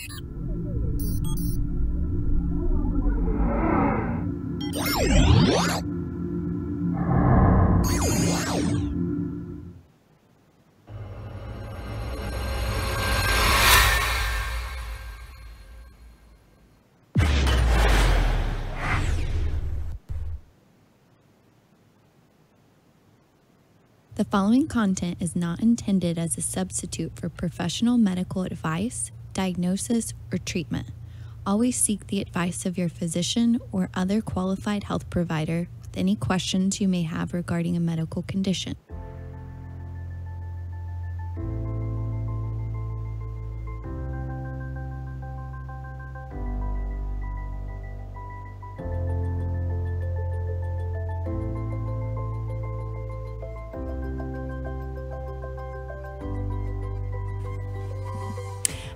The following content is not intended as a substitute for professional medical advice, diagnosis, or treatment. Always seek the advice of your physician or other qualified health provider with any questions you may have regarding a medical condition.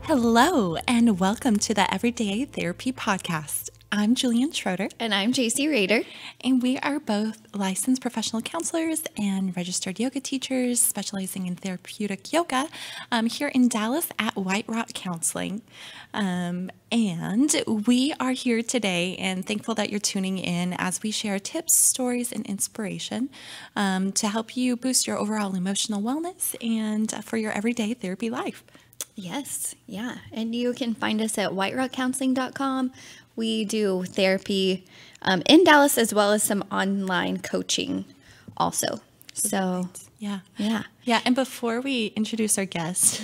Hello, and welcome to the Everyday Therapy Podcast. I'm Julian Schroeder. And I'm JC Rader. And we are both licensed professional counselors and registered yoga teachers specializing in therapeutic yoga here in Dallas at White Rock Counseling. And we are here today and thankful that you're tuning in as we share tips, stories, and inspiration to help you boost your overall emotional wellness and for your everyday therapy life. Yes, yeah. And you can find us at whiterockcounseling.com. We do therapy in Dallas as well as some online coaching also. So, yeah. Yeah. And before we introduce our guest,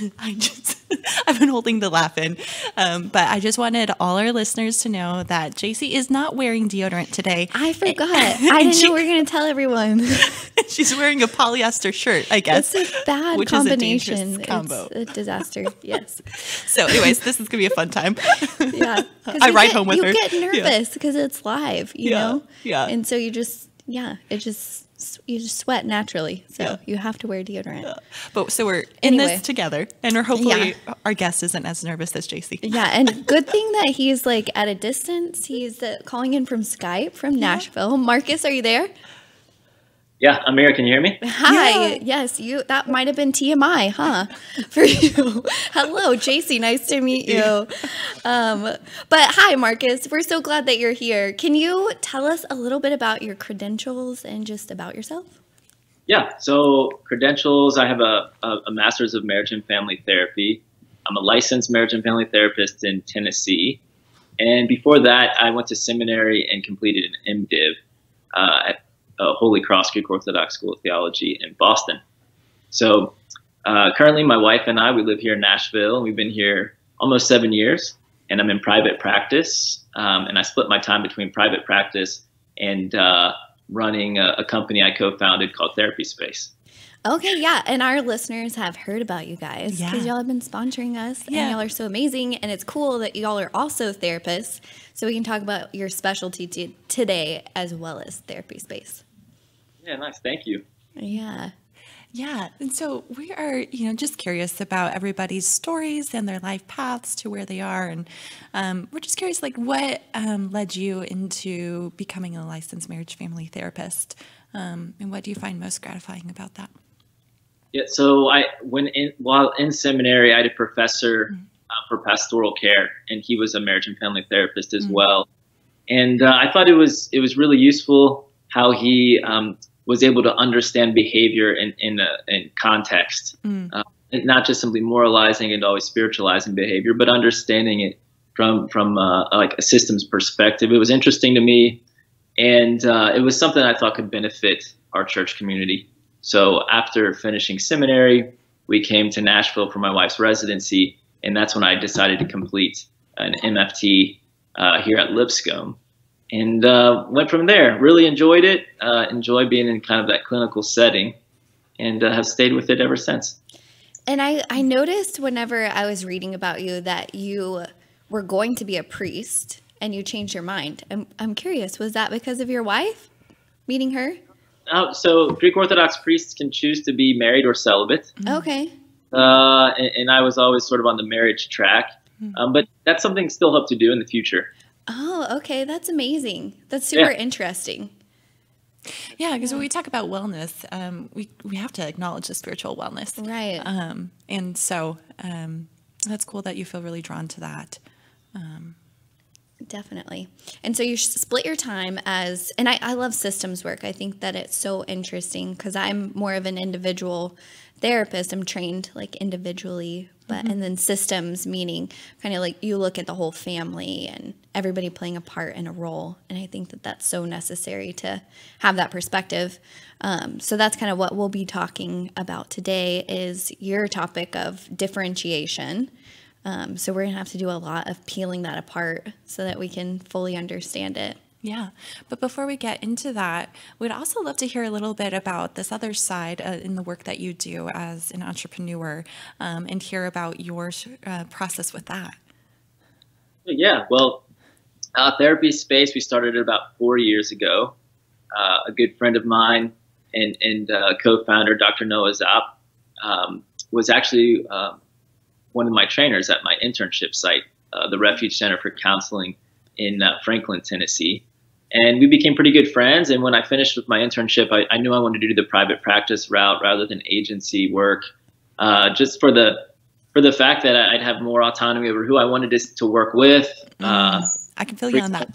I've been holding the laugh in, but I just wanted all our listeners to know that JC is not wearing deodorant today. I forgot. I didn't know we were going to tell everyone. She's wearing a polyester shirt, I guess. It's a bad which combination. Is a dangerous combo. It's a disaster. Yes. So anyways, this is going to be a fun time. Yeah. I ride home with her. You get nervous because it's live, you know? Yeah. And so you just sweat naturally. So you have to wear deodorant. Yeah. But so we're in this together, and hopefully our guest isn't as nervous as JC. Yeah. And good thing that he's like at a distance. He's calling in from Skype from Nashville. Marcus, are you there? Yeah, I'm here. Can you hear me? Hi. Yeah. Yes, that might have been TMI, huh? For you. Hello, JC. Nice to meet you. But hi, Marcus. We're so glad that you're here. Can you tell us a little bit about your credentials and just about yourself? Yeah. So credentials, I have a master's of marriage and family therapy. I'm a licensed marriage and family therapist in Tennessee. And before that, I went to seminary and completed an MDiv at Holy Cross Greek Orthodox School of Theology in Boston. So currently my wife and I, we live here in Nashville. We've been here almost 7 years, and I'm in private practice. And I split my time between private practice and running a company I co-founded called Therapy Space. Okay, yeah. And our listeners have heard about you guys because y'all have been sponsoring us and y'all are so amazing. And it's cool that y'all are also therapists. So we can talk about your specialty today as well as Therapy Space. Yeah, nice. Thank you. Yeah. Yeah. And so we are, just curious about everybody's stories and their life paths to where they are. And we're just curious, what led you into becoming a licensed marriage family therapist? And what do you find most gratifying about that? Yeah. So while in seminary, I had a professor for pastoral care, and he was a marriage and family therapist as well. And I thought it was really useful how he was able to understand behavior in context, and not just simply moralizing and always spiritualizing behavior, but understanding it from like a systems perspective. It was interesting to me, and it was something I thought could benefit our church community. So after finishing seminary, we came to Nashville for my wife's residency, and that's when I decided to complete an MFT here at Lipscomb. And went from there. Really enjoyed it. Enjoy being in kind of that clinical setting, and have stayed with it ever since. And I noticed whenever I was reading about you that you were going to be a priest and you changed your mind. I'm curious, was that because of your wife, meeting her? So Greek Orthodox priests can choose to be married or celibate. Okay. And I was always sort of on the marriage track. But that's something still hope to do in the future. Oh, okay. That's amazing. That's super interesting. Yeah, because when we talk about wellness, we have to acknowledge the spiritual wellness. Right. And so That's cool that you feel really drawn to that. Definitely. And so you split your time as, and I love systems work. I think that it's so interesting because I'm more of an individual therapist. I'm trained like individually, but and then systems meaning kind of like you look at the whole family and everybody playing a part in a role. And I think that that's so necessary to have that perspective. So that's kind of what we'll be talking about today is your topic of differentiation. So we're going to have to do a lot of peeling that apart so that we can fully understand it. Yeah. But before we get into that, we'd also love to hear a little bit about this other side in the work that you do as an entrepreneur and hear about your process with that. Yeah. Well, therapy space, we started about 4 years ago. A good friend of mine and co-founder, Dr. Noah Zapp, was actually one of my trainers at my internship site, the Refuge Center for Counseling in Franklin, Tennessee. And we became pretty good friends. And when I finished with my internship, I knew I wanted to do the private practice route rather than agency work, just for the fact that I'd have more autonomy over who I wanted to work with. I can feel you on that.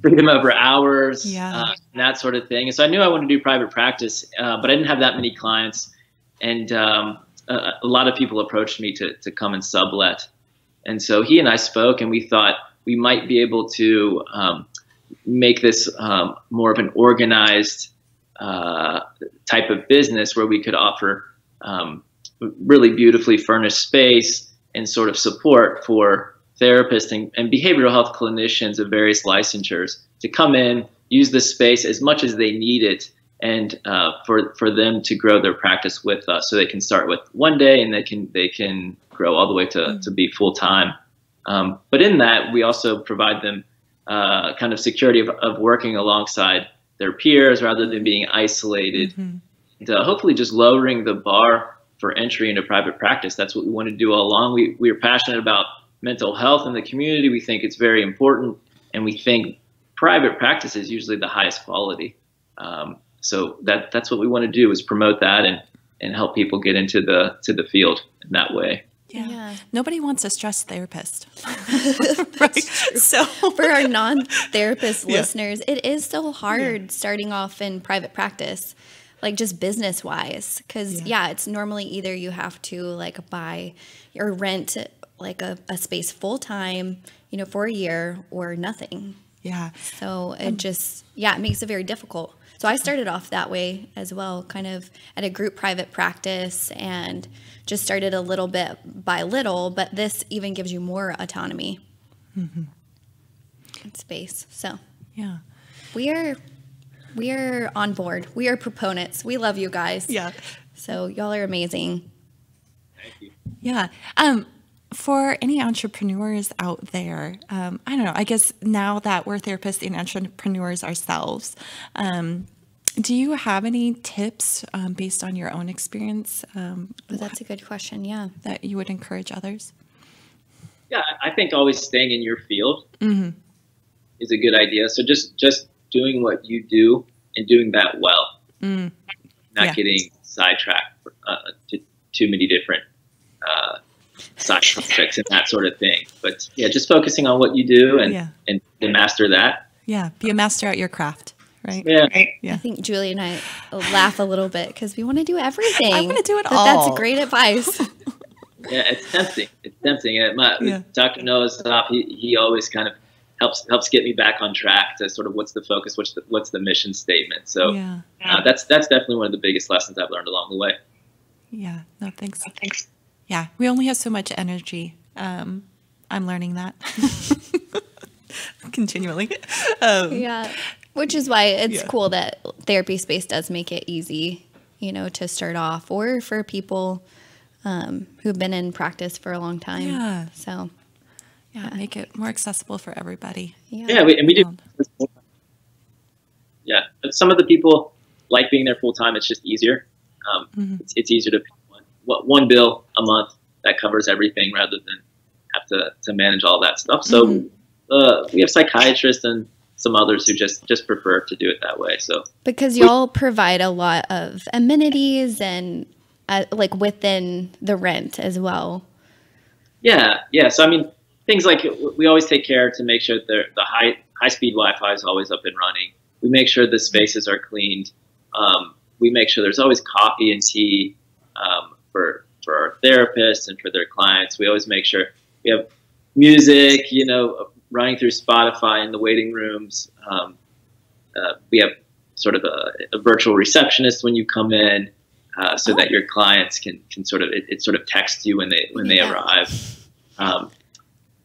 Freedom over hours, yeah. That sort of thing. And so I knew I wanted to do private practice, but I didn't have that many clients. And a lot of people approached me to come and sublet. And so he and I spoke, and we thought we might be able to make this more of an organized type of business where we could offer really beautifully furnished space and sort of support for therapists and behavioral health clinicians of various licensures to come in, use the space as much as they need it, and for them to grow their practice with us, so they can start with one day and they can grow all the way to be full time. But in that, we also provide them kind of security of working alongside their peers rather than being isolated, and hopefully just lowering the bar for entry into private practice. That's what we want to do all along. We are passionate about mental health in the community. We think it's very important, and we think private practice is usually the highest quality. So that's what we want to do, is promote that and help people get into the field in that way. Yeah. Nobody wants a stressed therapist. Right. So for our non-therapist listeners, it is so hard starting off in private practice, like just business wise. Cause it's normally either you have to like buy or rent like a space full time, for a year or nothing. Yeah. So it just, it makes it very difficult. So I started off that way as well, kind of at a group private practice, and just started a little bit by little, but this even gives you more autonomy and space. So we are on board. We are proponents. We love you guys. Yeah. So y'all are amazing. Thank you. Yeah. For any entrepreneurs out there, I don't know, I guess now that we're therapists and entrepreneurs ourselves, do you have any tips based on your own experience? That's a good question, that you would encourage others? Yeah, I think always staying in your field is a good idea. So just doing what you do and doing that well, not getting sidetracked to too many different side projects and that sort of thing. But just focusing on what you do and master that. Yeah, be a master at your craft, right? Yeah. I think Julie and I laugh a little bit because we want to do everything. I want to do it all. That's great advice. Yeah, it's tempting. It's tempting. Dr. Noah Zapp, he always kind of helps get me back on track to sort of what's the focus, what's the mission statement. So that's definitely one of the biggest lessons I've learned along the way. Yeah. No, thanks. Yeah, we only have so much energy. I'm learning that continually. Which is why it's cool that therapy space does make it easy, to start off, or for people who've been in practice for a long time. Yeah. So, make it more accessible for everybody. Yeah, we do. Yeah, but some of the people like being there full time. It's just easier. It's easier to pay one bill a month that covers everything rather than have to manage all that stuff. So we have psychiatrists and some others who just prefer to do it that way. So because y'all provide a lot of amenities and like within the rent as well? Yeah. So I mean, things like we always take care to make sure that the high speed Wi-Fi is always up and running. We make sure the spaces are cleaned. We make sure there's always coffee and tea for our therapists and for their clients. We always make sure we have music, running through Spotify in the waiting rooms. We have sort of a virtual receptionist when you come in, so that your clients can sort of it sort of text you when they arrive.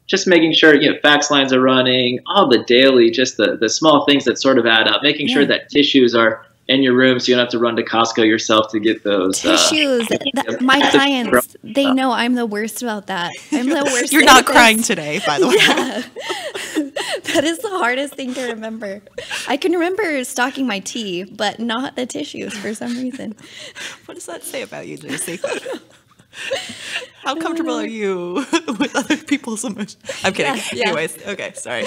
Just making sure fax lines are running, all the daily, just the small things that sort of add up. Making sure that tissues are in your room, so you don't have to run to Costco yourself to get those tissues. My clients, they know I'm the worst about that. I'm the worst. You're not crying today, by the way. Yeah. That is the hardest thing to remember. I can remember stocking my tea, but not the tissues for some reason. What does that say about you, Lucy? How comfortable are you with other people's emotions? I'm kidding. Yeah. Anyways, okay, sorry.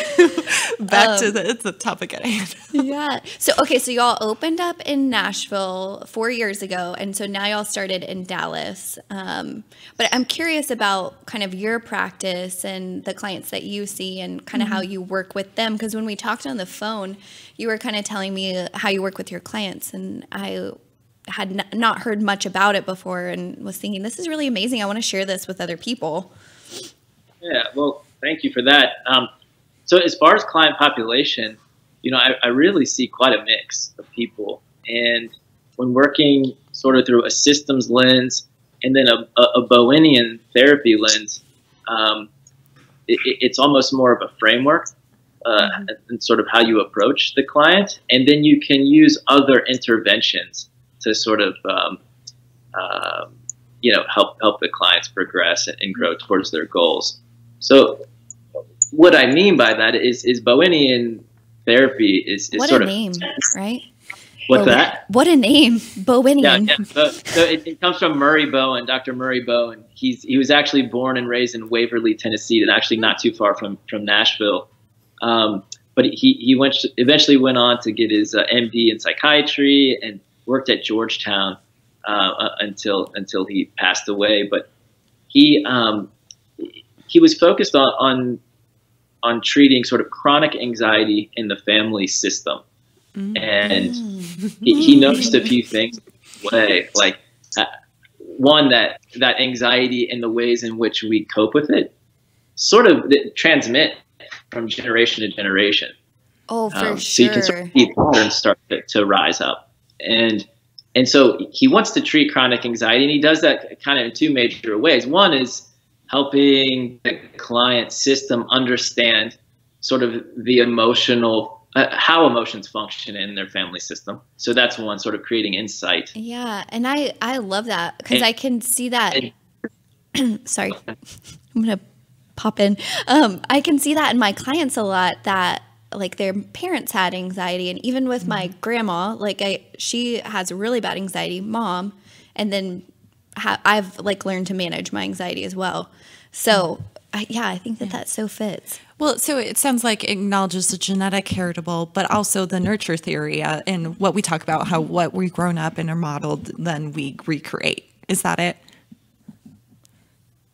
Back to the topic at hand. Yeah. So y'all opened up in Nashville 4 years ago, and so now y'all started in Dallas. But I'm curious about kind of your practice and the clients that you see and kind of how you work with them. Because when we talked on the phone, you were kind of telling me how you work with your clients, and I had not heard much about it before and was thinking, this is really amazing. I want to share this with other people. Yeah, well, thank you for that. So as far as client population, I really see quite a mix of people. And when working sort of through a systems lens and then a Bowennian therapy lens, it's almost more of a framework and sort of how you approach the client. And then you can use other interventions to sort of, help the clients progress and grow towards their goals. So what I mean by that is Bowennian therapy is what sort a of name, right? What's that? What a name, Bowennian. Yeah. So it comes from Murray Bowen, Dr. Murray Bowen. He was actually born and raised in Waverly, Tennessee, and actually not too far from Nashville. But he eventually went on to get his MD in psychiatry and worked at Georgetown until he passed away. But he was focused on treating sort of chronic anxiety in the family system. And he noticed a few things way, like one, that anxiety and the ways in which we cope with it sort of transmit from generation to generation. Oh, for sure. So you can sort of see patterns start to rise up. And so he wants to treat chronic anxiety, and he does that kind of in two major ways. One is helping the client system understand sort of the emotional, how emotions function in their family system. So that's one, sort of creating insight. Yeah, and I love that because I can see that. Sorry, I'm going to pop in. I can see that in my clients a lot, that like their parents had anxiety, and even with my grandma, like she has really bad anxiety, mom, and then I've like learned to manage my anxiety as well. So I think that so fits. Well, so it sounds like it acknowledges the genetic heritable, but also the nurture theory and what we talk about, how what we've grown up and are modeled, then we recreate. Is that it?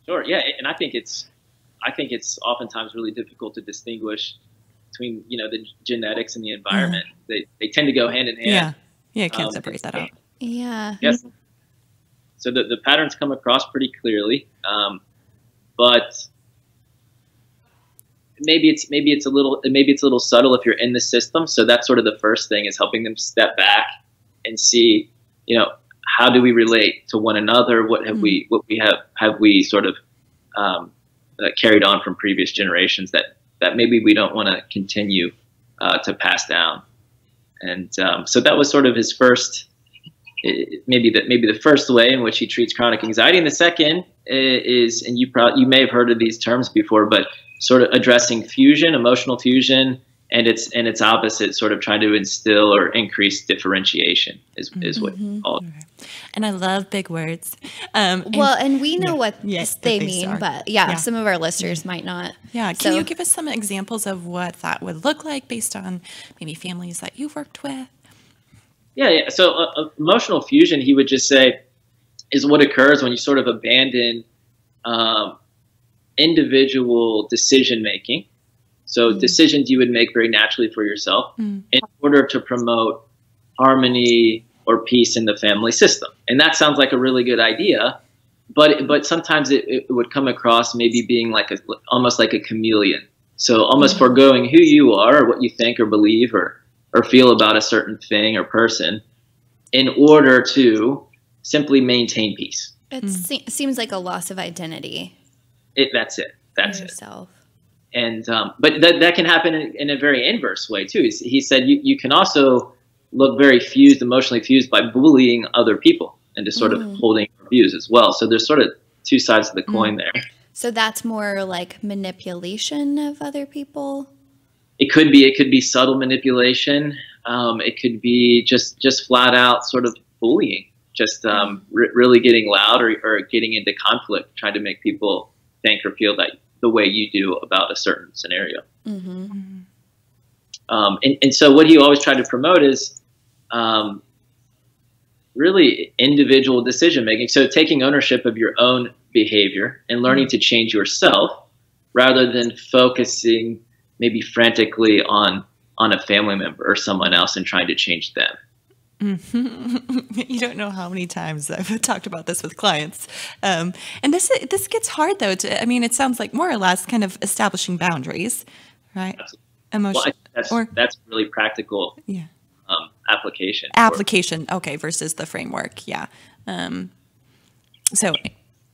Sure. Yeah, and I think it's oftentimes really difficult to distinguish between the genetics and the environment. They tend to go hand in hand. Yeah, you can't separate that out. Yeah. Yes. So the patterns come across pretty clearly, but maybe it's a little subtle if you're in the system. So that's sort of the first thing, is helping them step back and see, how do we relate to one another? What have we sort of carried on from previous generations that maybe we don't want to continue to pass down. And so that was sort of his first, maybe the first way in which he treats chronic anxiety. And the second is, and you may have heard of these terms before, but sort of addressing fusion, emotional fusion, and its opposite, sort of trying to instill or increase differentiation is what all. And I love big words. And we know what they mean, but some of our listeners might not. Yeah. Can you give us some examples of what that would look like based on maybe families that you've worked with? Yeah. So emotional fusion, he would just say, is what occurs when you sort of abandon individual decision making. So decisions you would make very naturally for yourself in order to promote harmony or peace in the family system. And that sounds like a really good idea, but sometimes it would come across maybe being like almost like a chameleon. So almost foregoing who you are or what you think or believe or feel about a certain thing or person in order to simply maintain peace. It seems like a loss of identity. That's it. That's it. Yourself. And but that can happen in a very inverse way too. He said you can also look very emotionally fused by bullying other people and just sort of holding views as well. So there's sort of two sides of the coin there. So that's more like manipulation of other people? It could be subtle manipulation. It could be just flat out sort of bullying, just really getting loud or getting into conflict, trying to make people think or feel that the way you do about a certain scenario. And so what he always tried to promote is really individual decision making. So taking ownership of your own behavior and learning to change yourself rather than focusing maybe frantically on a family member or someone else and trying to change them. You don't know how many times I've talked about this with clients. And this gets hard though. I mean, it sounds like more or less kind of establishing boundaries, right? Well, that's really practical. Yeah. Application. Okay. Versus the framework. Yeah. So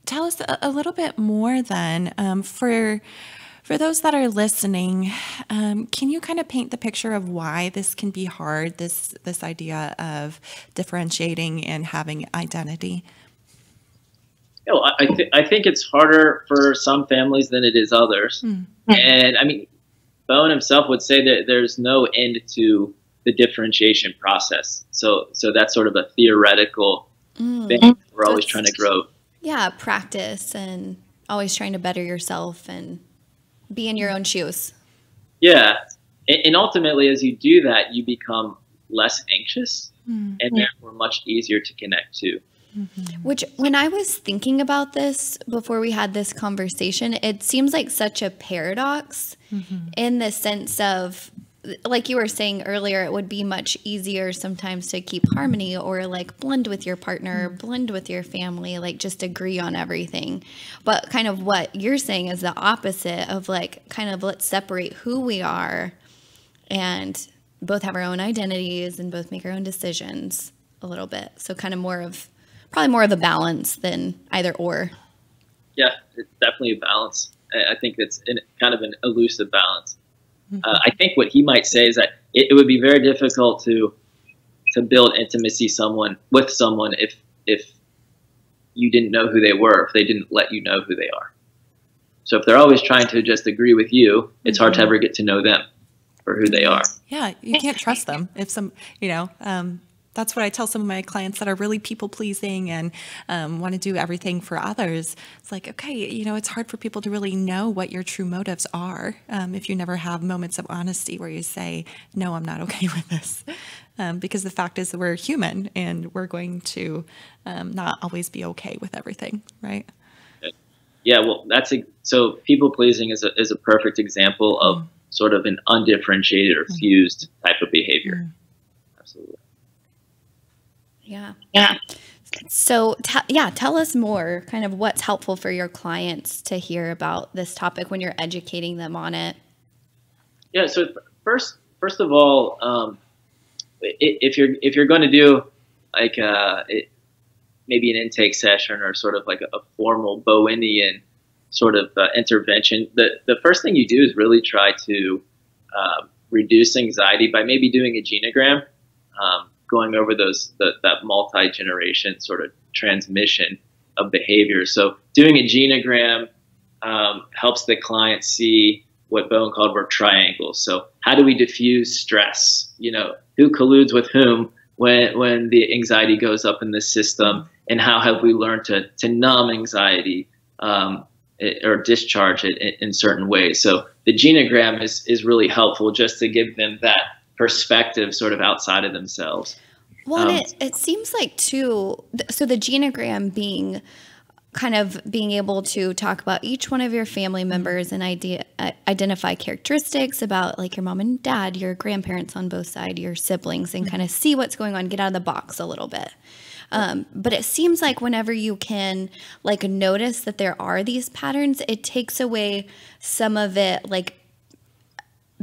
tell us a little bit more then, for those that are listening, can you kind of paint the picture of why this can be hard, this idea of differentiating and having identity? I think it's harder for some families than it is others. And I mean, Bowen himself would say that there's no end to the differentiation process. So that's sort of a theoretical thing. We're always trying to grow. Yeah, practice and always trying to better yourself and be in your own shoes. Yeah. And ultimately, as you do that, you become less anxious and therefore much easier to connect to. Which, when I was thinking about this before we had this conversation, it seems like such a paradox in the sense of, like you were saying earlier, it would be much easier sometimes to keep harmony or like blend with your partner, blend with your family, like just agree on everything. But kind of what you're saying is the opposite of like kind of let's separate who we are and both have our own identities and both make our own decisions a little bit. So kind of probably more of a balance than either or. Yeah, it's definitely a balance. I think it's kind of an elusive balance. I think what he might say is that it would be very difficult to build intimacy with someone if you didn't know who they were, if they didn't let you know who they are. So if they're always trying to just agree with you, it's hard to ever get to know them for who they are. Yeah, you can't trust them. If that's what I tell some of my clients that are really people pleasing and want to do everything for others. It's like, okay, it's hard for people to really know what your true motives are if you never have moments of honesty where you say, no, I'm not okay with this. Because the fact is that we're human and we're going to not always be okay with everything, right? Yeah, well, so people pleasing is a perfect example of sort of an undifferentiated or fused type of behavior. Absolutely. Yeah. So, tell us more, kind of what's helpful for your clients to hear about this topic when you're educating them on it. Yeah. So first of all, if you're going to do like maybe an intake session or sort of like a formal Bowenian sort of intervention, the first thing you do is really try to reduce anxiety by maybe doing a genogram. Going over that multi-generation sort of transmission of behavior. So doing a genogram helps the client see what Bowen called were triangles. So how do we diffuse stress? Who colludes with whom when the anxiety goes up in the system, and how have we learned to numb anxiety or discharge it in certain ways? So the genogram is really helpful just to give them that perspective sort of outside of themselves. Well, and it seems like too, so the genogram being kind of being able to talk about each one of your family members and identify characteristics about like your mom and dad, your grandparents on both sides, your siblings, and kind of see what's going on, get out of the box a little bit. But it seems like whenever you can like notice that there are these patterns, it takes away some of it, like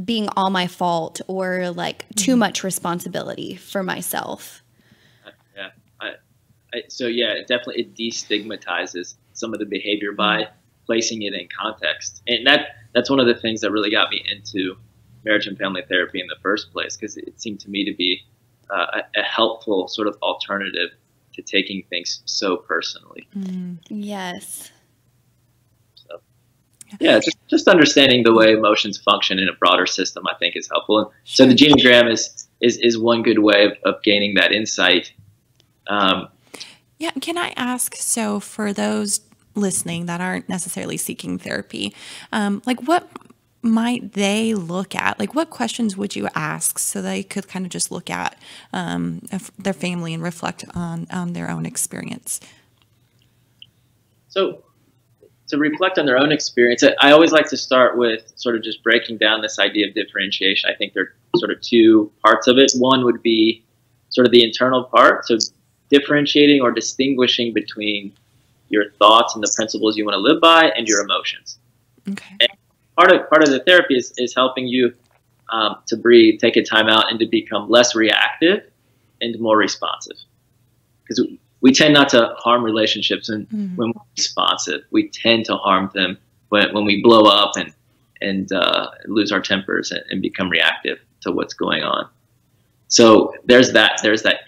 being all my fault or like too much responsibility for myself. Yeah. So yeah, definitely it destigmatizes some of the behavior by placing it in context. And that's one of the things that really got me into marriage and family therapy in the first place, because it seemed to me to be a helpful sort of alternative to taking things so personally. Yes. So yeah, just understanding the way emotions function in a broader system, I think, is helpful. And so the genogram is one good way of gaining that insight. Yeah. Can I ask, so for those listening that aren't necessarily seeking therapy, like what might they look at? Like what questions would you ask so they could kind of just look at their family and reflect on their own experience? So to reflect on their own experience, I always like to start with sort of just breaking down this idea of differentiation. I think there are sort of two parts of it. One would be sort of the internal part, so differentiating or distinguishing between your thoughts and the principles you want to live by and your emotions. Okay. And part of the therapy is helping you to breathe, take a time out, and to become less reactive and more responsive. Because we tend not to harm relationships when we're responsive. We tend to harm them when we blow up and lose our tempers and become reactive to what's going on. So there's that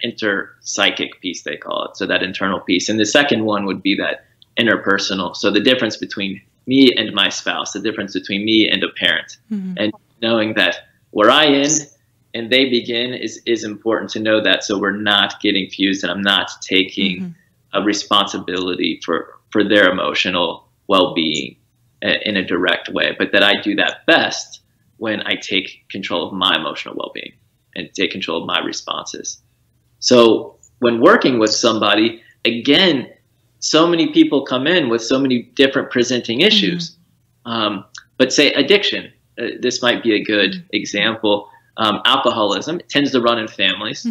interpsychic piece, they call it. So that internal piece. And the second one would be that interpersonal. So the difference between me and my spouse, the difference between me and a parent, and knowing that where I end and they begin is important to know that, so we're not getting fused and I'm not taking a responsibility for their emotional well-being in a direct way, but that I do that best when I take control of my emotional well-being and take control of my responses. So when working with somebody, again, so many people come in with so many different presenting issues. But say addiction, this might be a good example. Alcoholism, it tends to run in families.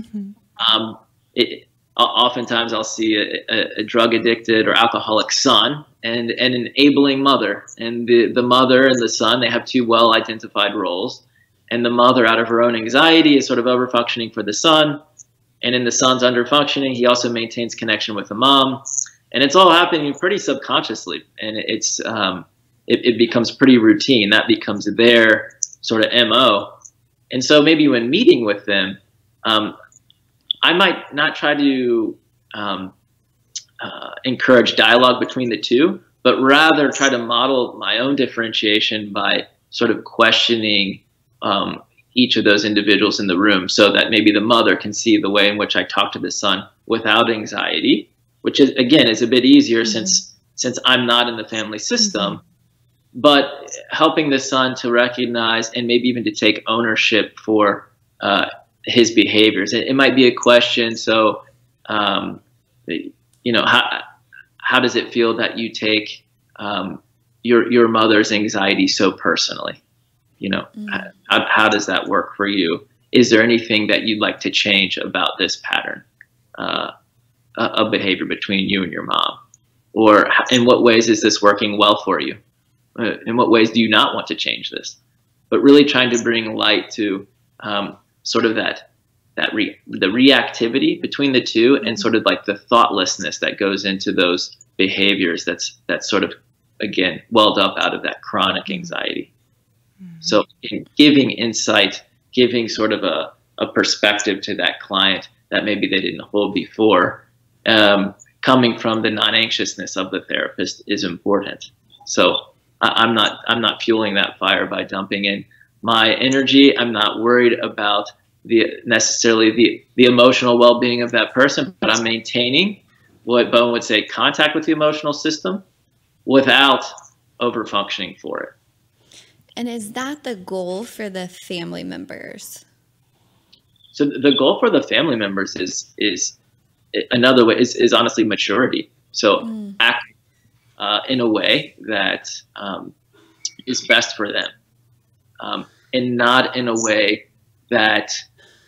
Oftentimes I'll see a drug addicted or alcoholic son and an enabling mother. And the mother and the son, they have two well identified roles. And the mother, out of her own anxiety, is sort of over-functioning for the son. And in the son's under-functioning, he also maintains connection with the mom. And it's all happening pretty subconsciously. And it becomes pretty routine. That becomes their sort of MO. And so maybe when meeting with them, I might not try to encourage dialogue between the two, but rather try to model my own differentiation by sort of questioning each of those individuals in the room, so that maybe the mother can see the way in which I talk to the son without anxiety, which is, again, is a bit easier since I'm not in the family system, but helping the son to recognize and maybe even to take ownership for his behaviors. It might be a question. So, you know, how does it feel that you take your mother's anxiety so personally? You know, how does that work for you? Is there anything that you'd like to change about this pattern of behavior between you and your mom? Or in what ways is this working well for you? In what ways do you not want to change this? But really trying to bring light to sort of the reactivity between the two, and sort of like the thoughtlessness that goes into those behaviors that's sort of, again, welled up out of that chronic anxiety. So giving insight, giving sort of a perspective to that client that maybe they didn't hold before, coming from the non-anxiousness of the therapist is important. So I'm not fueling that fire by dumping in my energy. I'm not worried about necessarily the emotional well-being of that person, but I'm maintaining what Bowen would say, contact with the emotional system without over-functioning for it. And is that the goal for the family members? So the goal for the family members is another way is honestly maturity. So act in a way that is best for them, and not in a way that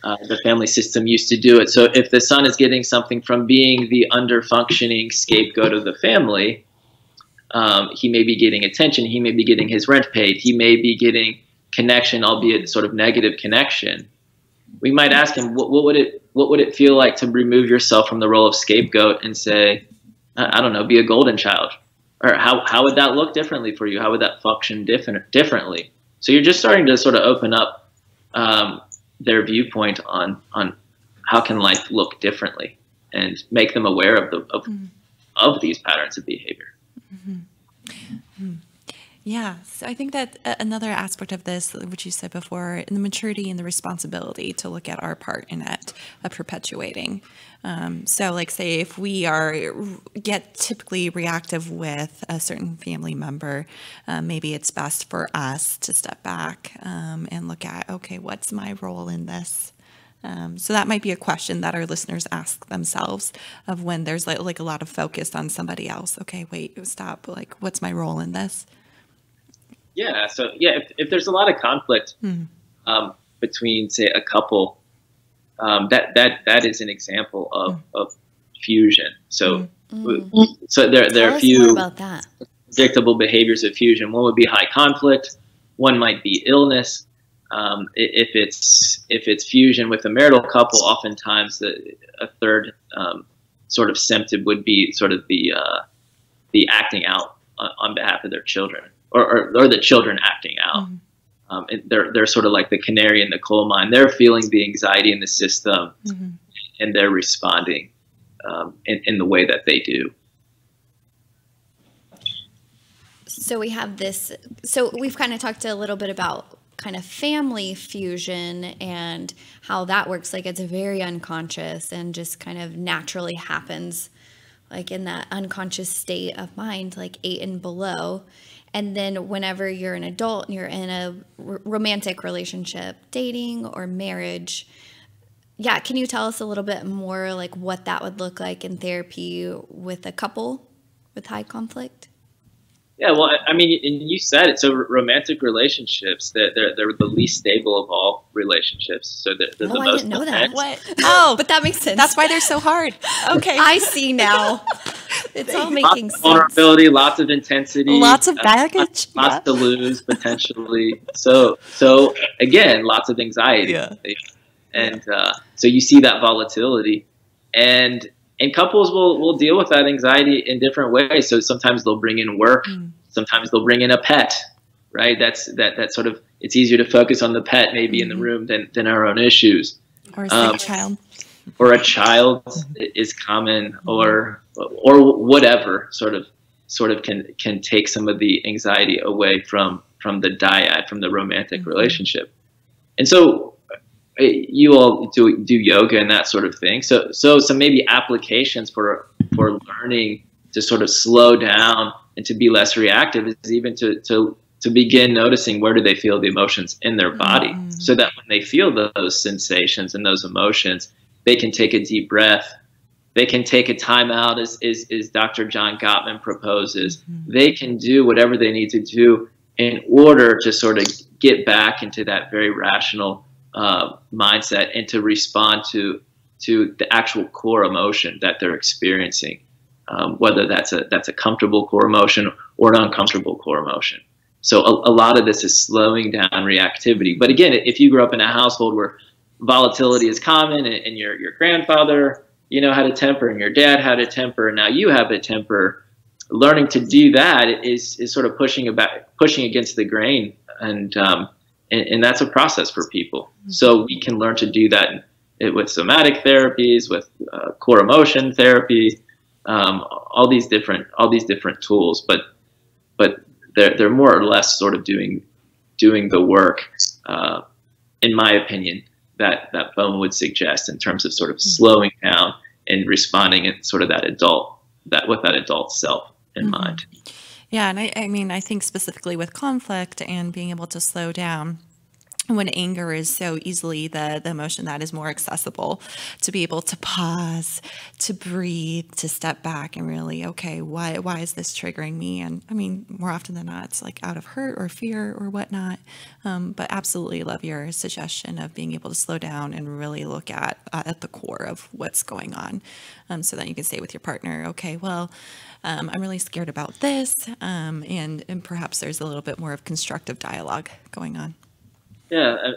the family system used to do it. So if the son is getting something from being the under-functioning scapegoat of the family, he may be getting attention, he may be getting his rent paid, he may be getting connection, albeit sort of negative connection. We might ask him, what would it feel like to remove yourself from the role of scapegoat and say, I don't know, be a golden child? Or how would that look differently for you? How would that function differently? So you're just starting to sort of open up their viewpoint on how can life look differently, and make them aware of these patterns of behavior. Yeah, so I think that another aspect of this, which you said before, in the maturity and the responsibility to look at our part in it, perpetuating. So like say if we get typically reactive with a certain family member, maybe it's best for us to step back and look at, okay, what's my role in this? So that might be a question that our listeners ask themselves of when there's like a lot of focus on somebody else. Okay, wait, stop. Like, what's my role in this? Yeah. So yeah, if there's a lot of conflict between, say, a couple, that is an example of fusion. So so there are a few about that. predictable behaviors of fusion. One would be high conflict. One might be illness. If it's fusion with a marital couple, oftentimes a third sort of symptom would be sort of the acting out on behalf of their children, or the children acting out. They're sort of like the canary in the coal mine. They're feeling the anxiety in the system, and they're responding in the way that they do. So we have this. So we've kind of talked a little bit about kind of family fusion and how that works. Like it's very unconscious and just kind of naturally happens, like in that unconscious state of mind, like 8 and below. And then whenever you're an adult and you're in a romantic relationship, dating or marriage, yeah, can you tell us a little bit more like what that would look like in therapy with a couple with high conflict? Yeah, well, I mean, and you said it. So romantic relationships, they're the least stable of all relationships. So they're the most. I didn't know that. What? Oh, but that makes sense. That's why they're so hard. Okay, I see now. It's all making sense. Vulnerability, lots of intensity, lots of baggage, lots to lose potentially. So again, lots of anxiety, and so you see that volatility, and couples will deal with that anxiety in different ways. So sometimes they'll bring in work, sometimes they'll bring in a pet, right? That's sort of, it's easier to focus on the pet maybe in the room than our own issues. Or a sick child. Or a child is common, or whatever sort of can take some of the anxiety away from the dyad, from the romantic relationship. And so you all do yoga and that sort of thing. So some maybe applications for learning to sort of slow down and to be less reactive is even to begin noticing where do they feel the emotions in their body, so that when they feel those sensations and those emotions, they can take a deep breath. They can take a time out, as Dr. John Gottman proposes. They can do whatever they need to do in order to sort of get back into that very rational mindset and to respond to the actual core emotion that they're experiencing, whether that's a comfortable core emotion or an uncomfortable core emotion. So a lot of this is slowing down reactivity. But again, if you grew up in a household where volatility is common, and your grandfather, had a temper, and your dad had a temper, and now you have a temper, learning to do that is sort of pushing against the grain, and that's a process for people. So we can learn to do that with somatic therapies, with core emotion therapy, all these different tools. But they're more or less sort of doing the work, in my opinion, that Bowman would suggest in terms of sort of slowing down and responding in sort of with that adult self in mind. Yeah, and I mean, I think specifically with conflict and being able to slow down, when anger is so easily the emotion that is more accessible, to be able to pause, to breathe, to step back and really, okay, why is this triggering me? And I mean, more often than not, it's like out of hurt or fear or whatnot. But absolutely love your suggestion of being able to slow down and really look at the core of what's going on, so that you can stay with your partner. Okay, well, I'm really scared about this, and perhaps there's a little bit more of constructive dialogue going on. Yeah,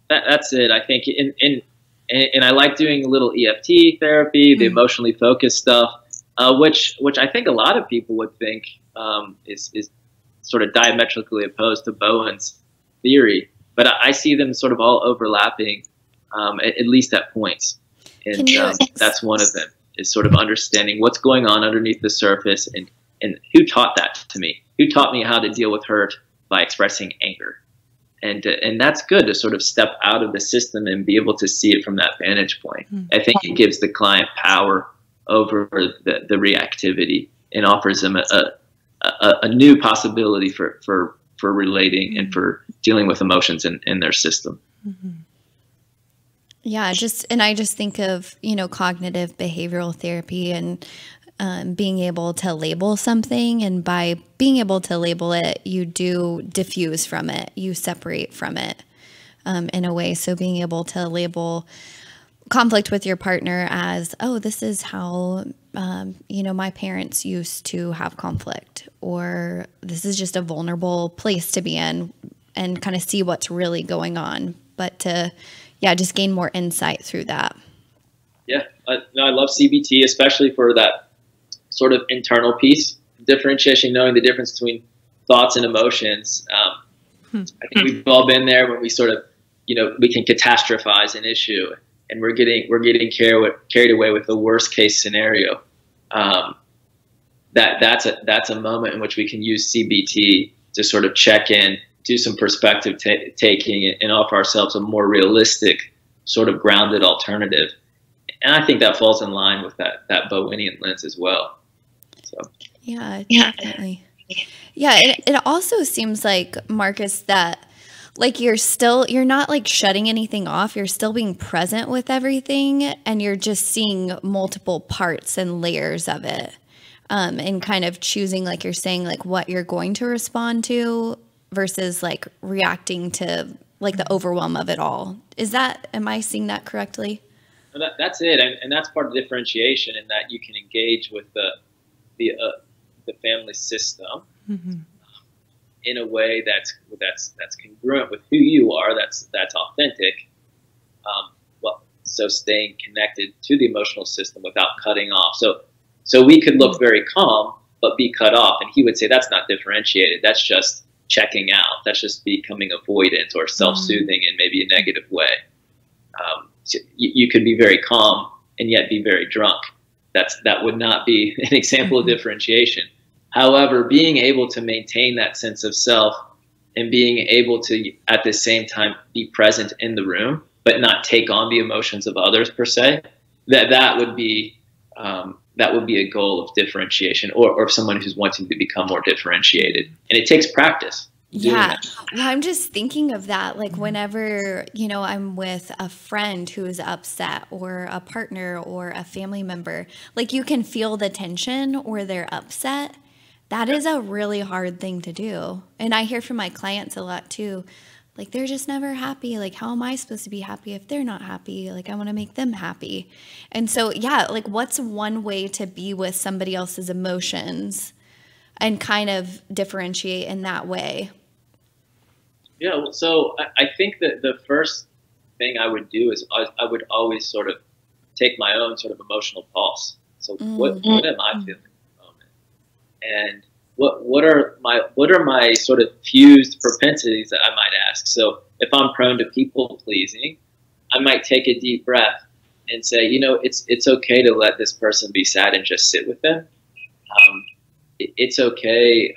that's it. I think, and I like doing a little EFT therapy, the emotionally focused stuff, which I think a lot of people would think is sort of diametrically opposed to Bowen's theory, but I see them sort of all overlapping, at least at points, and that's one of them, is sort of understanding what's going on underneath the surface, and who taught that to me? Who taught me how to deal with hurt by expressing anger? And that's good to sort of step out of the system and be able to see it from that vantage point. I think it gives the client power over the reactivity and offers them a new possibility for relating and for dealing with emotions in their system. Yeah, I just think of, cognitive behavioral therapy and being able to label something, and by being able to label it, you do diffuse from it, you separate from it, in a way. So being able to label conflict with your partner as, oh, this is how, my parents used to have conflict, or this is just a vulnerable place to be in, and kind of see what's really going on, but to, just gain more insight through that. Yeah, no, I love CBT, especially for that sort of internal piece, differentiation, knowing the difference between thoughts and emotions. I think we've all been there when we sort of, we can catastrophize an issue, and we're getting carried away with the worst case scenario. That's a moment in which we can use CBT to sort of check in, do some perspective taking, and offer ourselves a more realistic, sort of grounded alternative. And I think that falls in line with that Bowenian lens as well. So. Yeah, definitely. Yeah, it also seems like, Marcus, that like you're not like shutting anything off. You're still being present with everything, and you're just seeing multiple parts and layers of it, and kind of choosing, like you're saying, like what you're going to respond to versus like reacting to like the overwhelm of it all. Am I seeing that correctly? That's it, and that's part of differentiation, in that you can engage with the family system in a way that's congruent with who you are. That's authentic. So staying connected to the emotional system without cutting off. So we could look very calm but be cut off, and he would say that's not differentiated. That's just checking out. That's just becoming avoidant or self-soothing in maybe a negative way. So you could be very calm and yet be very drunk. That would not be an example of differentiation. However, being able to maintain that sense of self and being able to, at the same time, be present in the room, but not take on the emotions of others per se, that would be a goal of differentiation, or someone who's wanting to become more differentiated. And it takes practice. Yeah. Well, I'm just thinking of that. Like whenever, I'm with a friend who is upset, or a partner or a family member, like you can feel the tension or they're upset. That is a really hard thing to do. And I hear from my clients a lot too. Like they're just never happy. Like, how am I supposed to be happy if they're not happy? Like I want to make them happy. And so, like what's one way to be with somebody else's emotions and kind of differentiate in that way? Yeah, so I think that the first thing I would do is I would always sort of take my own sort of emotional pulse. So what am I feeling at the moment? And what are my sort of fused propensities that I might ask? So if I'm prone to people pleasing, I might take a deep breath and say, it's okay to let this person be sad and just sit with them. It's okay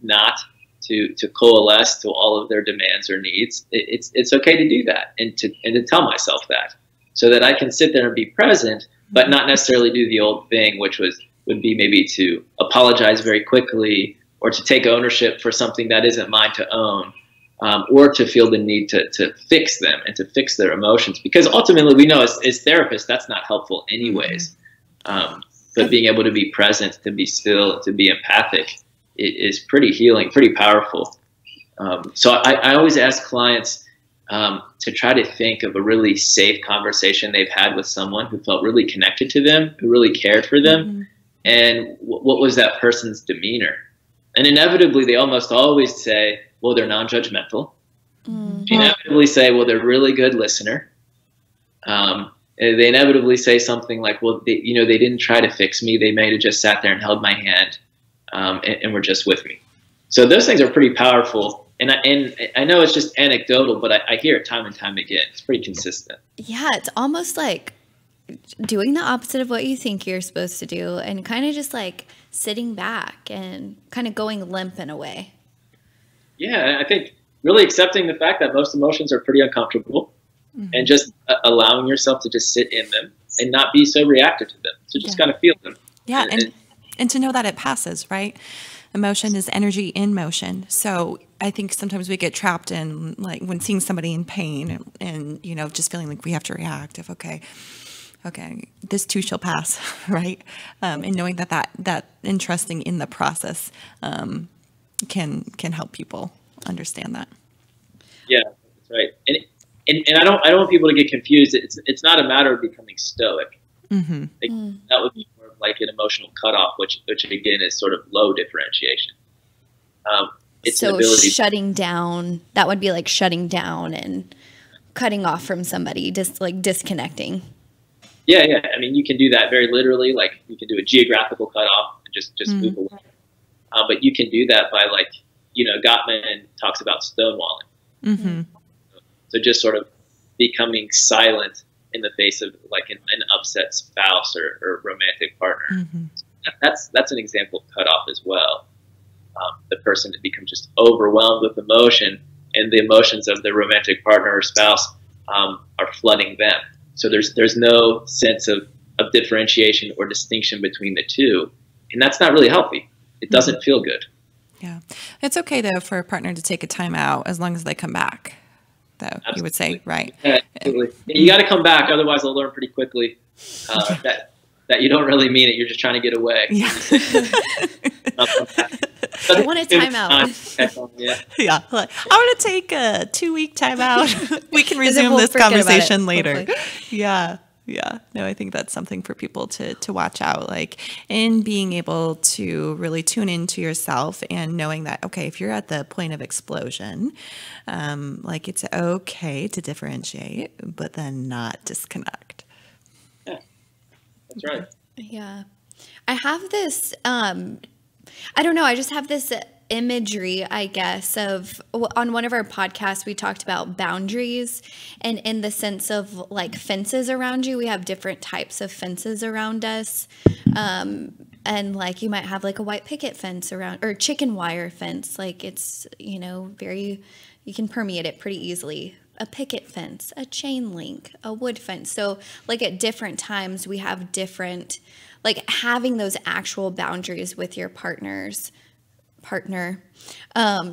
not to coalesce to all of their demands or needs. It's okay to do that, and to tell myself that, so that I can sit there and be present, but not necessarily do the old thing, which would be maybe to apologize very quickly, or to take ownership for something that isn't mine to own, or to feel the need to fix them and to fix their emotions. Because ultimately, we know as therapists, that's not helpful anyways. But being able to be present, to be still, to be empathic is pretty healing, pretty powerful. So I always ask clients to try to think of a really safe conversation they've had with someone who felt really connected to them, who really cared for them, and what was that person's demeanor. And inevitably, they almost always say, well, they're non-judgmental. They inevitably say, well, they're a really good listener. They inevitably say something like, well, they didn't try to fix me. They may have just sat there and held my hand and were just with me. So those things are pretty powerful. And I know it's just anecdotal, but I hear it time and time again. It's pretty consistent. Yeah, it's almost like doing the opposite of what you think you're supposed to do and kind of just like sitting back and kind of going limp in a way. Yeah, I think really accepting the fact that most emotions are pretty uncomfortable and just allowing yourself to just sit in them and not be so reactive to them. So just kind of feel them. Yeah, and to know that it passes, right? Emotion is energy in motion. So I think sometimes we get trapped in like when seeing somebody in pain and just feeling like we have to react of, okay, this too shall pass, right? And knowing that and trusting in the process can help people understand that. Yeah, that's right. And I don't want people to get confused. It's not a matter of becoming stoic. That would be more of like an emotional cutoff, which again is sort of low differentiation. It's so an ability shutting down. That would be like shutting down and cutting off from somebody, just like disconnecting. Yeah. I mean, you can do that very literally. Like you can do a geographical cutoff and just move away. But you can do that by like, Gottman talks about stonewalling. So just sort of becoming silent in the face of like an upset spouse or romantic partner. That's an example of cutoff as well. The person to become just overwhelmed with emotion, and the emotions of the romantic partner or spouse are flooding them. So there's no sense of differentiation or distinction between the two, and that's not really healthy. It doesn't feel good. Yeah, it's okay though for a partner to take a time out as long as they come back. Though absolutely. You would say, right? Yeah, absolutely. You got to come back, otherwise they'll learn pretty quickly that you don't really mean it. You're just trying to get away. Yeah. I want a timeout. Yeah. I want to take a 2-week timeout. We can resume this conversation later. Hopefully. Yeah. No, I think that's something for people to watch out, like in being able to really tune into yourself and knowing that, okay, if you're at the point of explosion, like it's okay to differentiate, but then not disconnect. Yeah, that's right. Yeah. I have this, I don't know, I just have this imagery, I guess, of on one of our podcasts, we talked about boundaries, and in the sense of like fences around you, we have different types of fences around us. And like you might have like a white picket fence around, or chicken wire fence. Like it's, you can permeate it pretty easily. A picket fence, a chain link, a wood fence. So like at different times we have different, like having those actual boundaries with your partner,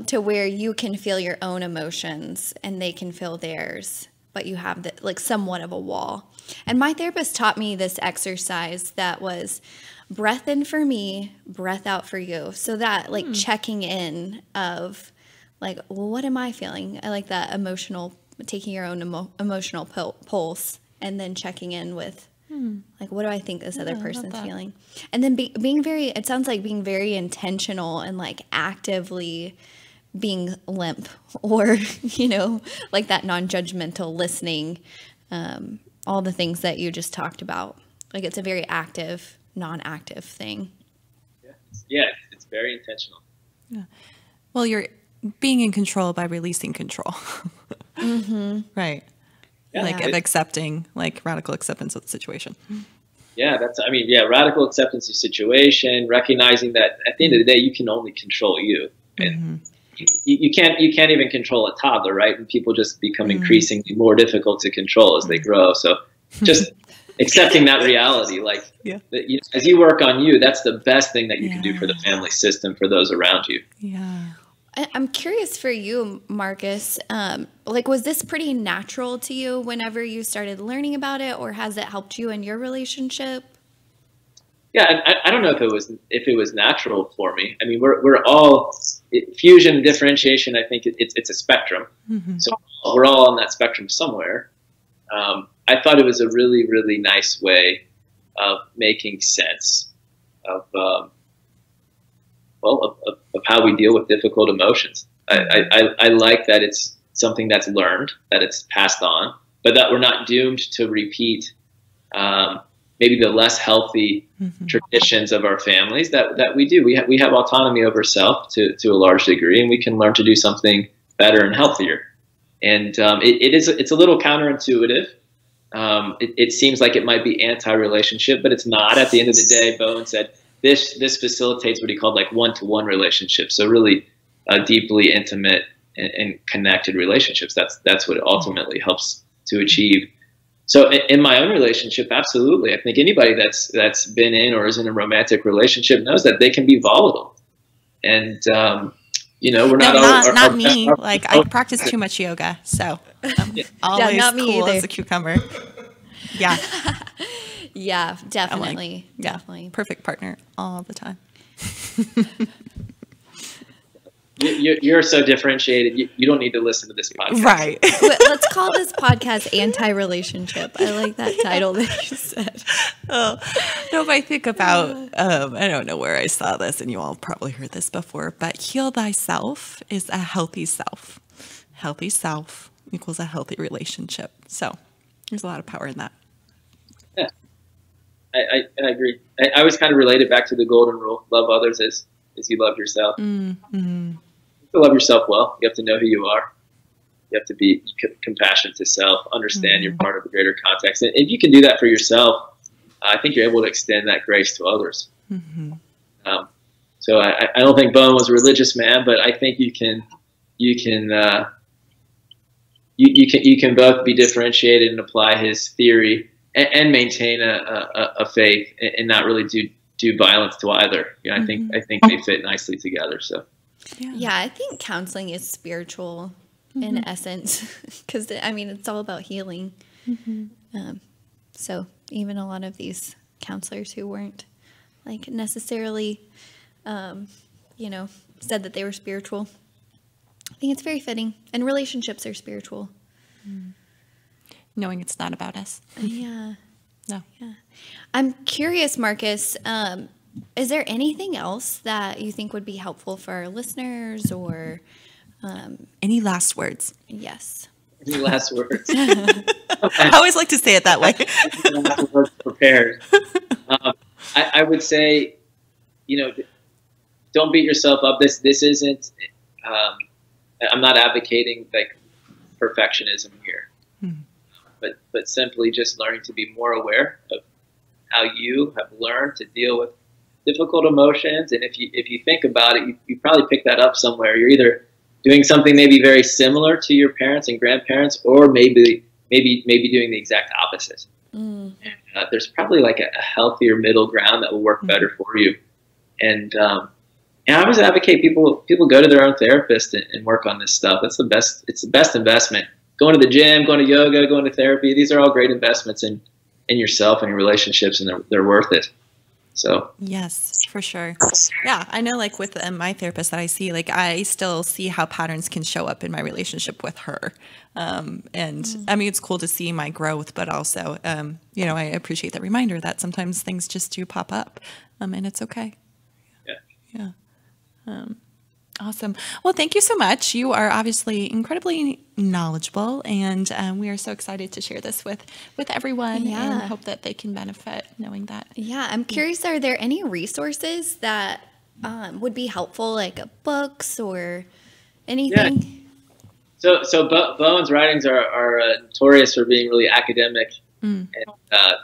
to where you can feel your own emotions and they can feel theirs, but you have like somewhat of a wall. And my therapist taught me this exercise that was breath in for me, breath out for you. So that like checking in of like, well, what am I feeling? I like that taking your own emotional pulse and then checking in with like, what do I think this other person's feeling? And then it sounds like being very intentional and like actively being limp or, like that non-judgmental listening, all the things that you just talked about. Like it's a very active, non-active thing. Yeah, it's very intentional. Yeah. Well, you're being in control by releasing control. Right. Yeah, like of accepting, like radical acceptance of the situation. Yeah, radical acceptance of the situation, recognizing that at the end of the day, you can only control you. And you can't even control a toddler, right? And people just become increasingly more difficult to control as they grow. So just accepting that reality, like as you work on you, that's the best thing that you can do for the family system, for those around you. Yeah. I'm curious for you, Marcus. Like, was this pretty natural to you whenever you started learning about it, or has it helped you in your relationship? Yeah, I don't know if it was natural for me. I mean, we're all fusion and differentiation. I think it's a spectrum, so we're all on that spectrum somewhere. I thought it was a really, really nice way of making sense of of how we deal with difficult emotions. I like that it's something that's learned, that it's passed on, but that we're not doomed to repeat maybe the less healthy traditions of our families that we do. We have autonomy over self to a large degree, and we can learn to do something better and healthier. And it's a little counterintuitive. It seems like it might be anti-relationship, but it's not. At the end of the day, Bowen said this facilitates what he called like one-to-one relationships. So really deeply intimate and connected relationships. That's what it ultimately helps to achieve. So in my own relationship, absolutely. I think anybody that's been in or is in a romantic relationship knows that they can be volatile. And we're not me. Like, I practice too much yoga, so I'm always not me cool either. as a cucumber. Yeah. Yeah, definitely. Yeah, Definitely. perfect partner all the time. You're so differentiated. You don't need to listen to this podcast. Right. Let's call this podcast Anti-Relationship. I like that title that you said. Oh, no, if I think about, I don't know where I saw this, and you all probably heard this before, but heal thyself is a healthy self. Healthy self equals a healthy relationship. So there's a lot of power in that. Yeah, I agree. I always kind of relate it back to the golden rule: love others as you love yourself. Mm-hmm. To love yourself well, you have to know who you are. You have to be compassionate to self, understand you're part of a greater context. And if you can do that for yourself, I think you're able to extend that grace to others. So I don't think Bowen was a religious man, but I think you can both be differentiated and apply his theory and maintain a faith and not really do violence to either. I think they fit nicely together. So. Yeah, I think counseling is spiritual in essence, because I mean it's all about healing. So even a lot of these counselors who weren't like necessarily, said that they were spiritual, I think it's very fitting. And relationships are spiritual. Knowing it's not about us. Yeah. No. Yeah. I'm curious, Marcus. Is there anything else that you think would be helpful for our listeners, or any last words? Yes. Any last words? I always like to say it that way. Last words prepared. I would say, don't beat yourself up. This isn't. I'm not advocating like perfectionism here, but simply just learning to be more aware of how you have learned to deal with difficult emotions. And if you think about it, you probably pick that up somewhere. You're either doing something maybe very similar to your parents and grandparents, or maybe doing the exact opposite. There's probably like a healthier middle ground that will work better for you. And I always advocate people go to their own therapist and work on this stuff. It's the best investment. Going to the gym, going to yoga, going to therapy, these are all great investments in yourself and your relationships, and they're worth it. So yes, for sure. Yeah, I know, like with my therapist that I see, like I still see how patterns can show up in my relationship with her. And I mean, it's cool to see my growth, but also, I appreciate that reminder that sometimes things just do pop up, and it's okay. Yeah. Awesome. Well, thank you so much. You are obviously incredibly knowledgeable, and we are so excited to share this with everyone and hope that they can benefit knowing that. Yeah, I'm curious, are there any resources that would be helpful, like books or anything? Yeah. So Bowen's writings are notorious for being really academic and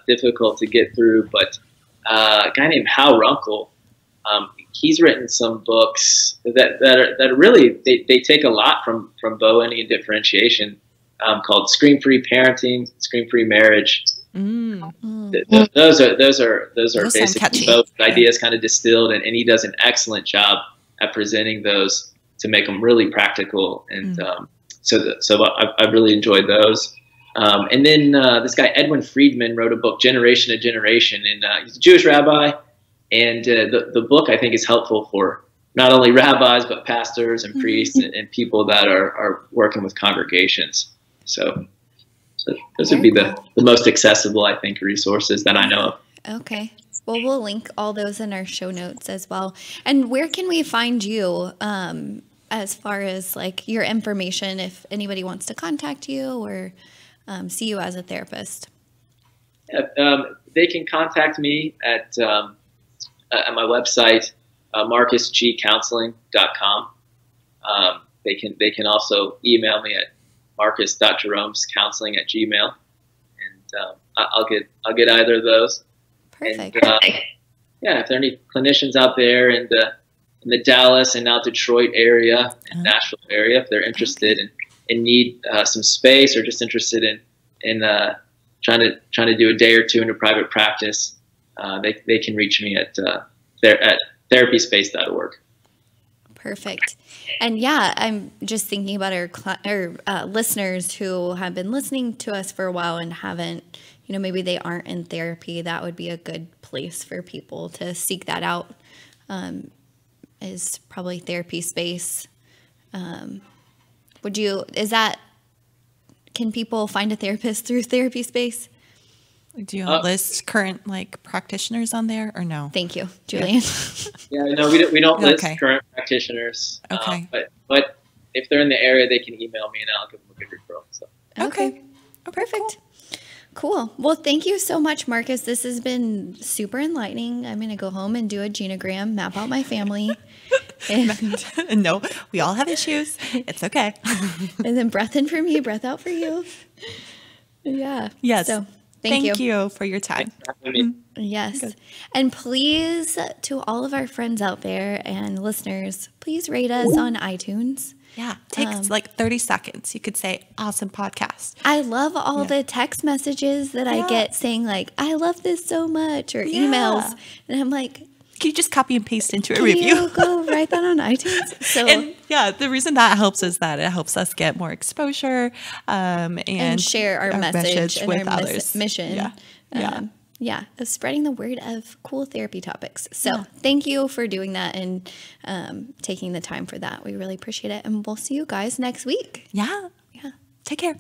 difficult to get through, but a guy named Hal Runkle, he's written some books that are really they take a lot from Bowenian differentiation, called Scream-Free Parenting, Scream-Free Marriage. Those are basically both ideas kind of distilled, and he does an excellent job at presenting those to make them really practical. And so I've really enjoyed those. And then this guy Edwin Friedman wrote a book, Generation to Generation, and he's a Jewish rabbi. And the book, I think, is helpful for not only rabbis but pastors and priests and people that are working with congregations. So those would be the most accessible, I think, resources that I know of. Okay. Well, we'll link all those in our show notes as well. And where can we find you as far as like your information if anybody wants to contact you or see you as a therapist? They can contact me at my website, marcusgcounseling.com. They can also email me at marcus.jeromescounseling@gmail.com, and I'll get either of those. Perfect. And, yeah, if there are any clinicians out there in the Dallas and now Detroit area and Nashville area, if they're interested and need some space or just interested in trying to do a day or two in a private practice, they can reach me at therapyspace.org. Perfect. And yeah, I'm just thinking about our listeners who have been listening to us for a while and haven't, maybe they aren't in therapy. That would be a good place for people to seek that out, is probably Therapy Space. Can people find a therapist through Therapy Space? Do you list current practitioners on there or no? Thank you, Julian. Yeah, no, we don't list current practitioners. Okay. But if they're in the area, they can email me and I'll give them a good referral. So. Okay. Perfect. Cool. Well, thank you so much, Marcus. This has been super enlightening. I'm going to go home and do a genogram, map out my family. No, we all have issues. It's okay. And then breath in for me, breath out for you. Yeah. Yes. So thank you for your time. Yes. Good. And please, to all of our friends out there and listeners, please rate us on iTunes. Yeah, takes 30 seconds. You could say, awesome podcast. I love all the text messages that I get saying I love this so much, or emails. And I'm like, can you just copy and paste into a review? Can you go write that on iTunes? And the reason that helps is that it helps us get more exposure and share our message and with our others. Mission. Of spreading the word of cool therapy topics. So thank you for doing that and taking the time for that. We really appreciate it. And we'll see you guys next week. Yeah. Take care.